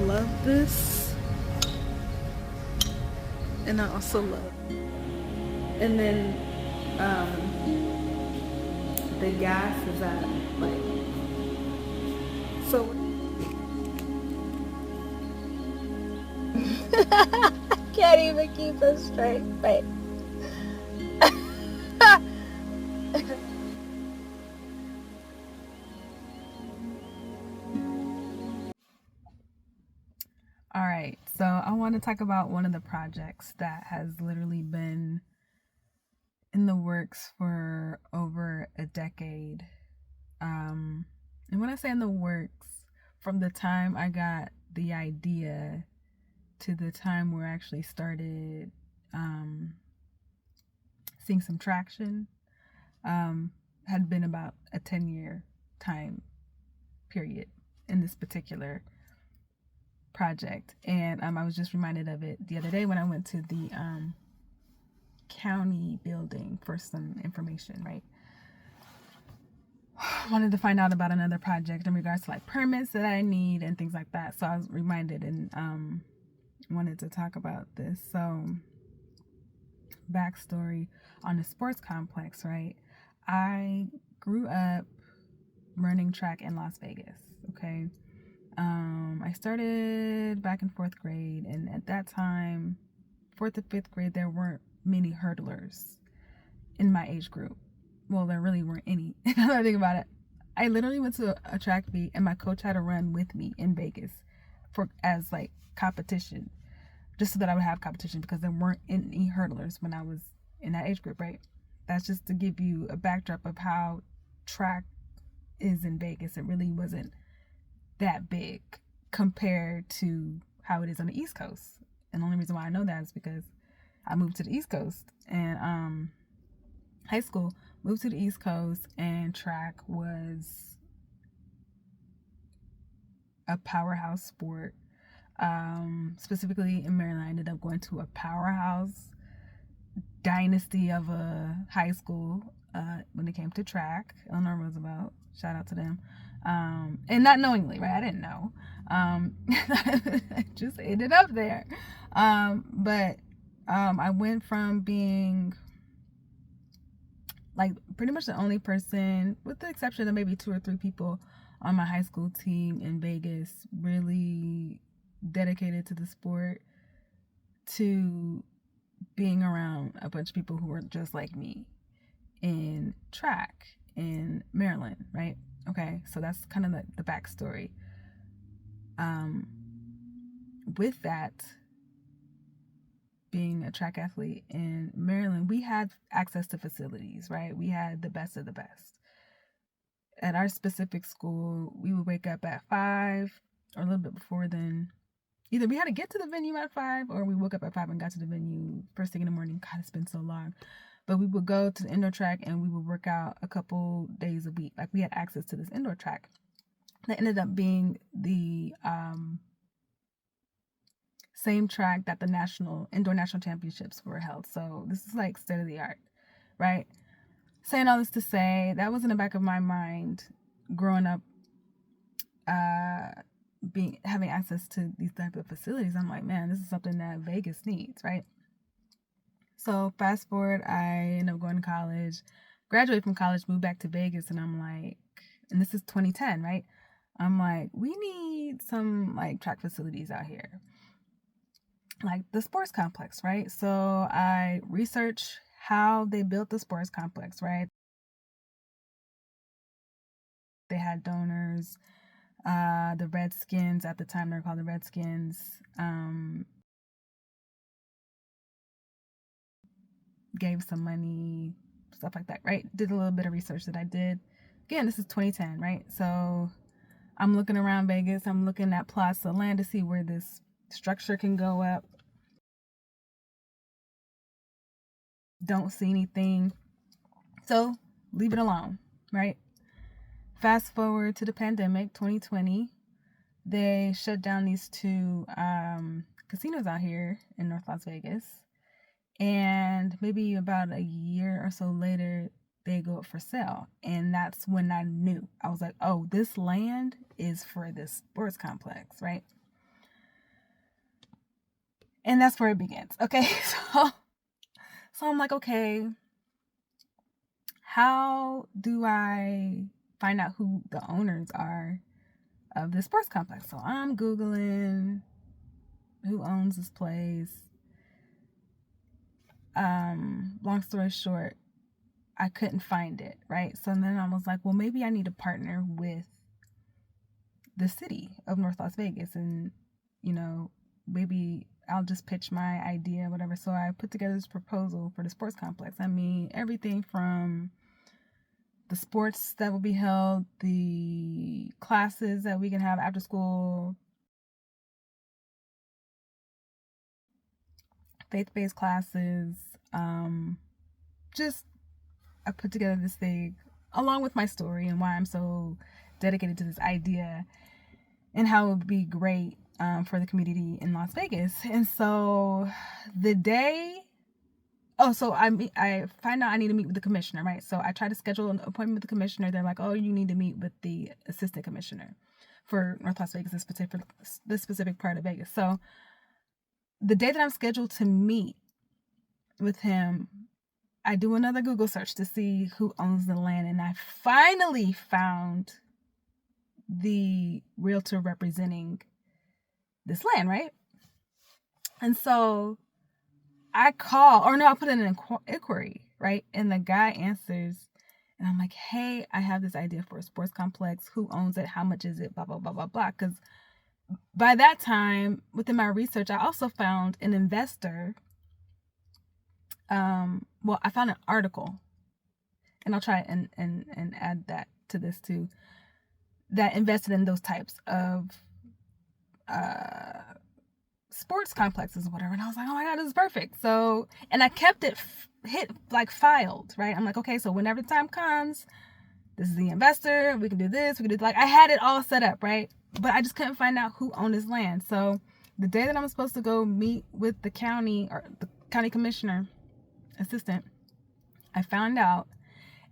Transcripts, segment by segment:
love this, and I also love. And then the gas is at like so. Can't even keep it straight. Right. All right, so I want to talk about one of the projects that has literally been in the works for over a decade. And when I say in the works, from the time I got the idea to the time where I actually started seeing some traction, had been about a 10-year time period in this particular project. And I was just reminded of it the other day when I went to the county building for some information, right? Wanted to find out about another project in regards to like permits that I need and things like that. So I was reminded and wanted to talk about this. So backstory on the sports complex, right? I grew up running track in Las Vegas. Okay. I started back in 4th grade, and at that time, 4th to 5th grade, there weren't many hurdlers in my age group. Well, there really weren't any. Now I think about it, I literally went to a track meet, and my coach had to run with me in Vegas as like competition, just so that I would have competition because there weren't any hurdlers when I was in that age group, right? That's just to give you a backdrop of how track is in Vegas. It really wasn't that big compared to how it is on the East Coast. And the only reason why I know that is because I moved to the East Coast and high school, moved to the East Coast, and track was a powerhouse sport. Specifically in Maryland, I ended up going to a powerhouse dynasty of a high school when it came to track. Eleanor Roosevelt, shout out to them. And not knowingly, right? I didn't know. I just ended up there. But I went from being like pretty much the only person, with the exception of maybe 2 or 3 people on my high school team in Vegas, really dedicated to the sport, to being around a bunch of people who were just like me in track in Maryland, right? Okay, so that's kind of the backstory. With that, being a track athlete in Maryland, we had access to facilities, right? We had the best of the best. At our specific school, we would wake up at 5 or a little bit before then. Either we had to get to the venue at 5 or we woke up at 5 and got to the venue first thing in the morning. God, it's been so long. But we would go to the indoor track and we would work out a couple days a week. Like we had access to this indoor track that ended up being the same track that the indoor national championships were held. So this is like state of the art, right? Saying all this to say, that was in the back of my mind growing up, having access to these type of facilities. I'm like, man, this is something that Vegas needs, right? So fast forward, I ended up going to college, graduated from college, moved back to Vegas, and I'm like, and this is 2010, right? I'm like, we need some like track facilities out here, like the sports complex, right? So I researched how they built the sports complex, right? They had donors, the Redskins at the time, they're called the Redskins, gave some money, stuff like that, right? Did a little bit of research that I did. Again, this is 2010, right? So I'm looking around Vegas. I'm looking at plots of land to see where this structure can go up. Don't see anything. So leave it alone, right? Fast forward to the pandemic, 2020. They shut down these 2 casinos out here in North Las Vegas. And maybe about a year or so later, they go up for sale. And that's when I knew. I was like, oh, this land is for this sports complex, right? And that's where it begins. Okay. So I'm like, okay, how do I find out who the owners are of this sports complex? So I'm Googling who owns this place. Long story short, I couldn't find it, right? So then I was like, well, maybe I need to partner with the city of North Las Vegas, and maybe I'll just pitch my idea, whatever. So I put together this proposal for the sports complex. I mean, everything from the sports that will be held, the classes that we can have after school, faith-based classes, just I put together this thing along with my story and why I'm so dedicated to this idea and how it would be great for the community in Las Vegas. And so the day, so I find out I need to meet with the commissioner, right? So I try to schedule an appointment with the commissioner. They're like, oh, you need to meet with the assistant commissioner for North Las Vegas, this specific part of Vegas. So the day that I'm scheduled to meet with him, I do another Google search to see who owns the land, and I finally found the realtor representing this land, right? And so I put in an inquiry, right? And the guy answers, and I'm like, hey, I have this idea for a sports complex. Who owns it? How much is it? Blah, blah, blah, blah, blah. Because by that time, within my research, I also found an investor. I found an article, and I'll try and add that to this too, that invested in those types of sports complexes or whatever. And I was like, oh my God, this is perfect. So, and I kept it filed, right? I'm like, okay, so whenever the time comes, this is the investor, we can do this, we can do, I had it all set up, right? But I just couldn't find out who owned this land. So the day that I'm supposed to go meet with the county or the county commissioner assistant, I found out,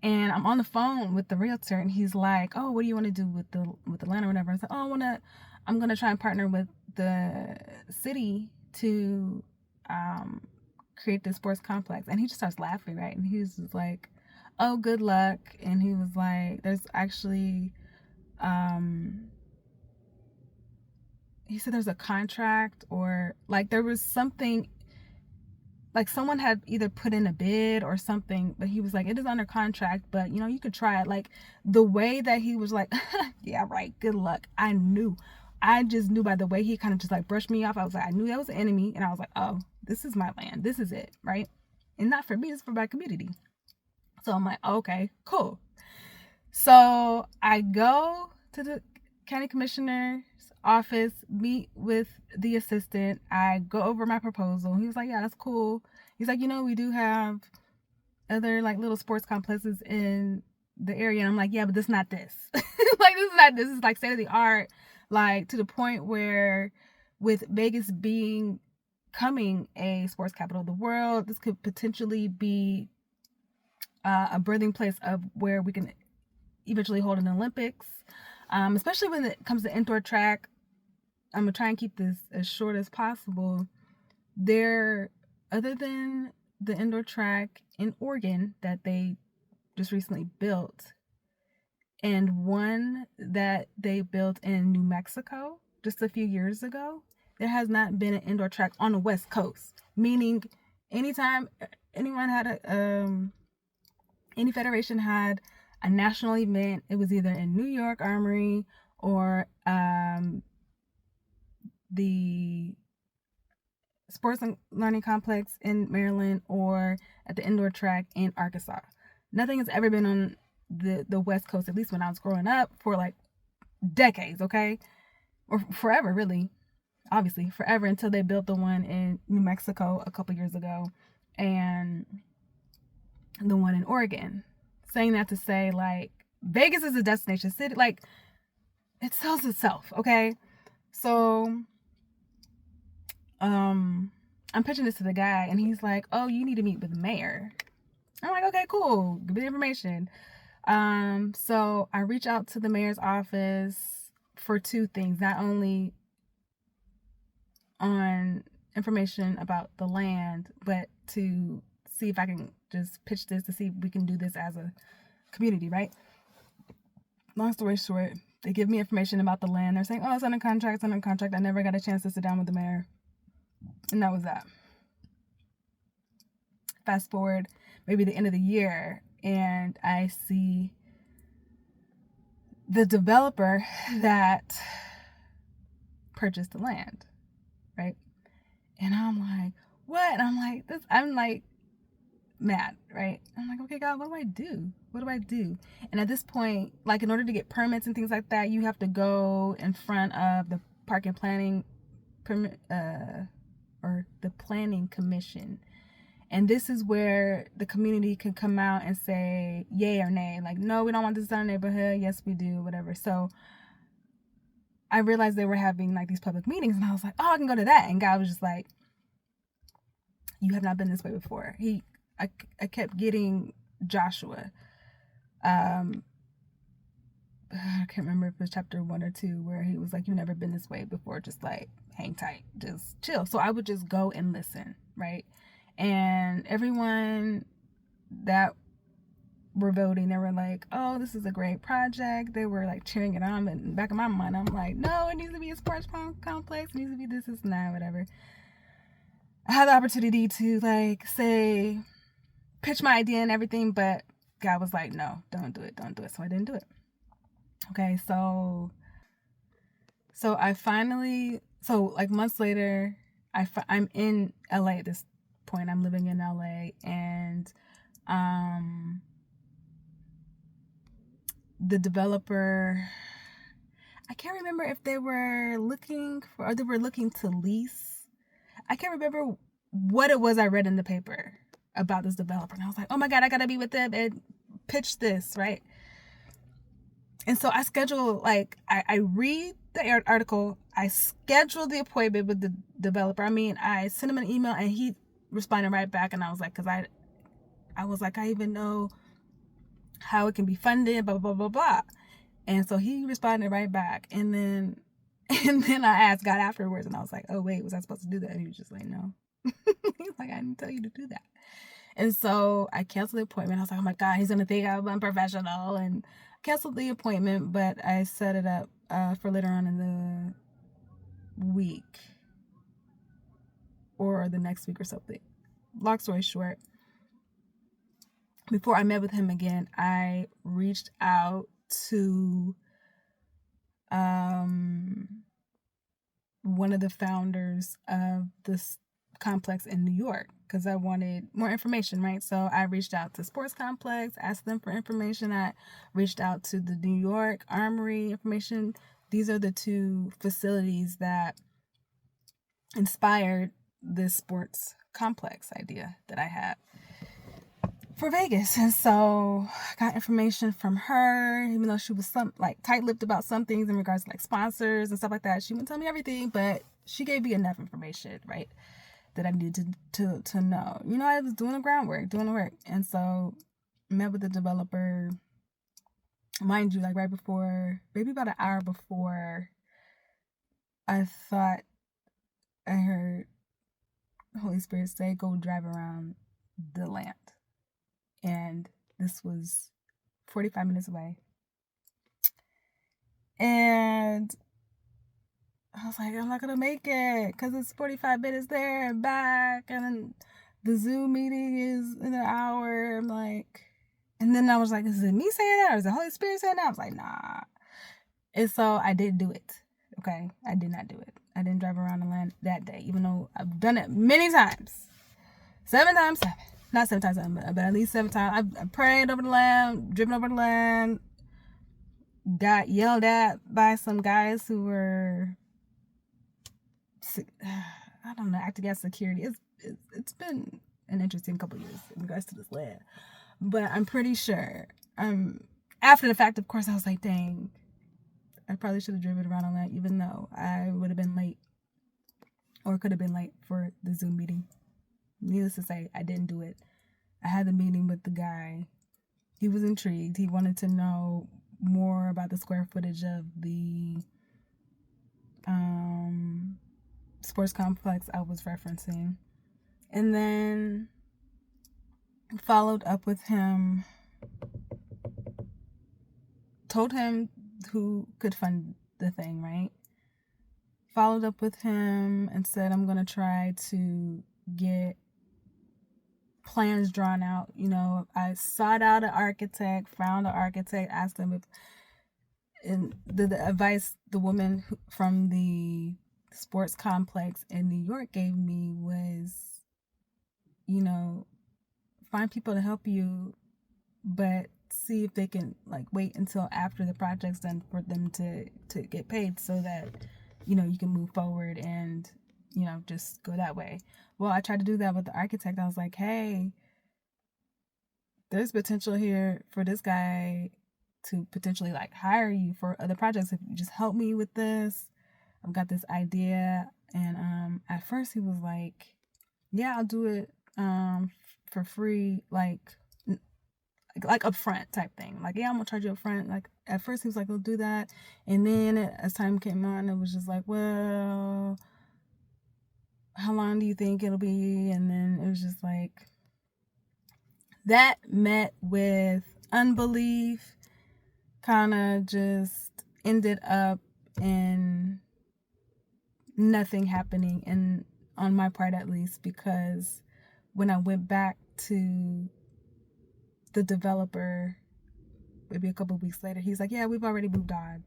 and I'm on the phone with the realtor, and he's like, oh, what do you want to do with the land or whatever? I said, oh, I'm gonna try and partner with the city to create this sports complex. And he just starts laughing, right? And he was just like, oh, good luck. And he was like, there's actually he said there's a contract, or like there was something, like someone had either put in a bid or something, but he was like, it is under contract, but you could try it. Like the way that he was like, yeah, right, good luck. I just knew by the way he kind of just like brushed me off. I was like, I knew that was an enemy. And I was like, oh, this is my land. This is it, right? And not for me, it's for my community. So I'm like, okay, cool. So I go to the county commissioner's office, meet with the assistant. I go over my proposal. He was like, yeah, that's cool. He's like, we do have other like little sports complexes in the area. And I'm like, yeah, but this is not this. Like, this is not this. This is like state of the art, like to the point where with Vegas becoming a sports capital of the world, this could potentially be a birthing place of where we can eventually hold an Olympics, especially when it comes to indoor track. I'm gonna try and keep this as short as possible. Other than the indoor track in Oregon that they just recently built, and one that they built in New Mexico just a few years ago, there has not been an indoor track on the West Coast. Meaning, anytime anyone had any federation had a national event, it was either in New York Armory or the Sports and Learning Complex in Maryland or at the indoor track in Arkansas. Nothing has ever been on the West Coast, at least when I was growing up, for like decades, okay? Or forever, really. Obviously, forever, until they built the one in New Mexico a couple years ago and the one in Oregon. Saying that to say, like, Vegas is a destination city. Like, it sells itself, okay? So, I'm pitching this to the guy, and he's like, oh, you need to meet with the mayor. I'm like, okay, cool. Give me the information. So I reach out to the mayor's office for two things. Not only on information about the land, but to see if I can just pitch this to see if we can do this as a community, right? Long story short, they give me information about the land. They're saying, oh, it's under contract, it's under contract. I never got a chance to sit down with the mayor. And that was that. Fast forward maybe the end of the year, and I see the developer that purchased the land, right? And I'm like, what? And I'm like mad, right? I'm like, okay, God, what do I do? What do I do? And at this point, like, in order to get permits and things like that, you have to go in front of the park and planning permit, or the planning commission. And this is where the community can come out and say yay or nay. Like, no, we don't want this in our neighborhood. Yes, we do, whatever. So I realized they were having like these public meetings, and I was like, oh, I can go to that. And God was just like, you have not been this way before. I kept getting Joshua. I can't remember if it was chapter 1 or 2, where he was like, you've never been this way before. Just like, hang tight, just chill. So I would just go and listen, right? And everyone that were voting, they were like, oh, this is a great project. They were like cheering it on. But in the back of my mind, I'm like, no, it needs to be a sports complex. It needs to be this and that, whatever. I had the opportunity to like say, pitch my idea and everything, but God was like, no, don't do it. So I didn't do it. Okay, so I finally, so like months later, I'm in LA at this point. I'm living in LA, and the developer, I can't remember if they were looking for, or they were looking to lease. I can't remember what it was I read in the paper about this developer. And I was like, oh my God, I gotta be with them and pitch this, right? And so I schedule, like, I read the article, I scheduled the appointment with the developer. I mean, I sent him an email and he responded right back. And I was like, because I was like, I even know how it can be funded, blah, blah, blah, blah. And so he responded right back. And then I asked God afterwards, and I was like, oh, wait, was I supposed to do that? And he was just like, no. He's like, I didn't tell you to do that. And so I canceled the appointment. I was like, oh my God, he's going to think I'm unprofessional. And canceled the appointment, but I set it up for later on in the week or the next week or something. Long story short, before I met with him again, I reached out to one of the founders of this complex in New York, because I wanted more information, right? So I reached out to Sports Complex, asked them for information. I reached out to the New York Armory information. These are the two facilities that inspired this sports complex idea that I had for Vegas. And so I got information from her, even though she was tight-lipped about some things in regards to like sponsors and stuff like that. She wouldn't tell me everything, but she gave me enough information, right, that I needed to know. You know, I was doing the work. And so met with the developer, mind you, like right before, maybe about an hour before, I thought I heard the Holy Spirit say, go drive around the land. And this was 45 minutes away. And I was like, I'm not going to make it because it's 45 minutes there and back. And then the Zoom meeting is in an hour. I'm like, and then I was like, is it me saying that or is the Holy Spirit saying that? I was like, nah. And so I didn't do it. Okay. I did not do it. I didn't drive around the land that day, even though I've done it many times. 7 times 7. Not 7 times 7, but at least 7 times. I prayed over the land, driven over the land, got yelled at by some guys who were, I don't know, acting as security. It's been an interesting couple years in regards to this land. But I'm pretty sure, after the fact, of course, I was like, dang, I probably should have driven around on that, even though I would have been late or could have been late for the Zoom meeting. Needless to say, I didn't do it. I had the meeting with the guy. He was intrigued. He wanted to know more about the square footage of the sports complex I was referencing. And then followed up with him, told him who could fund the thing, right? Followed up with him and said, I'm going to try to get plans drawn out. You know, I sought out an architect, found an architect, asked them if, and the advice the woman from the sports complex in New York gave me was, you know, find people to help you, but see if they can like wait until after the project's done for them to get paid, so that, you know, you can move forward and, you know, just go that way. Well, I tried to do that with the architect. I was like, hey, there's potential here for this guy to potentially like hire you for other projects if you just help me with this. I've got this idea. And at first he was like, yeah, I'll do it for free, like upfront type thing. Like, yeah, I'm gonna charge you upfront. Like at first he was like, we'll do that. And then as time came on, it was just like, well, how long do you think it'll be? And then it was just like, that met with unbelief, kind of just ended up in nothing happening, and on my part at least, because when I went back to the developer maybe a couple weeks later, he's like, yeah, we've already moved on.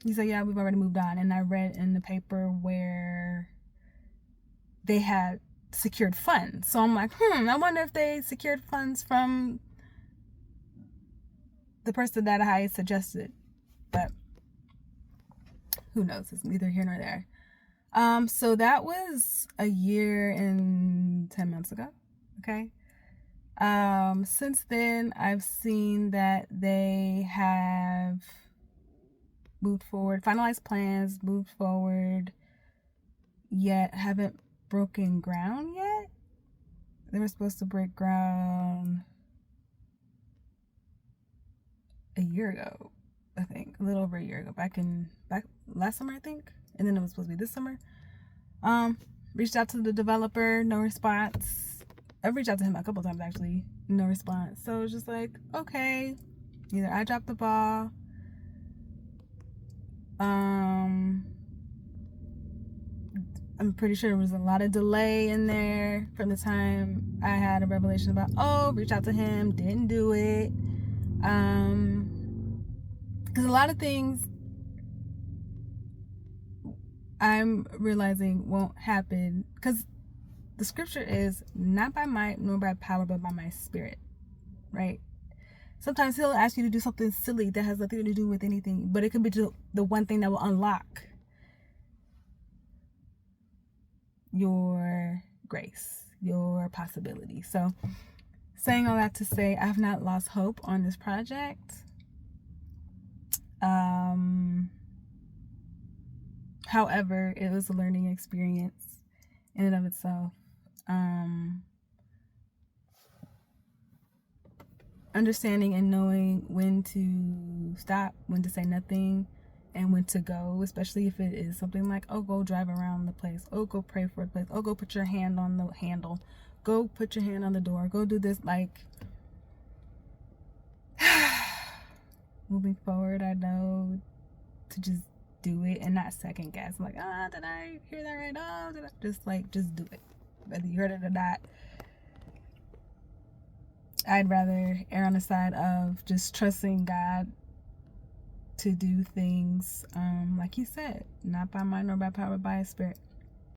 He's like, yeah, we've already moved on. And I read in the paper where they had secured funds. So I'm like, I wonder if they secured funds from the person that I suggested. But who knows? It's neither here nor there. So that was a year and 10 months ago. Okay. Since then, I've seen that they have moved forward, finalized plans, moved forward, yet haven't broken ground yet. They were supposed to break ground a year ago, I think, a little over a year ago, back last summer, I think, and then it was supposed to be this summer. Reached out to the developer, no response. I've reached out to him a couple times actually, no response. So it's just like, okay, either I dropped the ball, I'm pretty sure there was a lot of delay in there from the time I had a revelation about, reach out to him, didn't do it. Because a lot of things I'm realizing won't happen, because the scripture is not by might nor by power, but by my spirit, right? Sometimes he'll ask you to do something silly that has nothing to do with anything, but it could be the one thing that will unlock your grace, your possibility. So saying all that to say, I've not lost hope on this project. However, it was a learning experience in and of itself. Understanding and knowing when to stop, when to say nothing, and when to go, especially if it is something like, go drive around the place, go pray for the place, go put your hand on the handle, go put your hand on the door, go do this. Like, moving forward, I know to just do it and not second guess. I'm like, did I hear that right? Did I? Just do it, whether you heard it or not. I'd rather err on the side of just trusting God to do things, like he said, not by might nor by power, but by his spirit.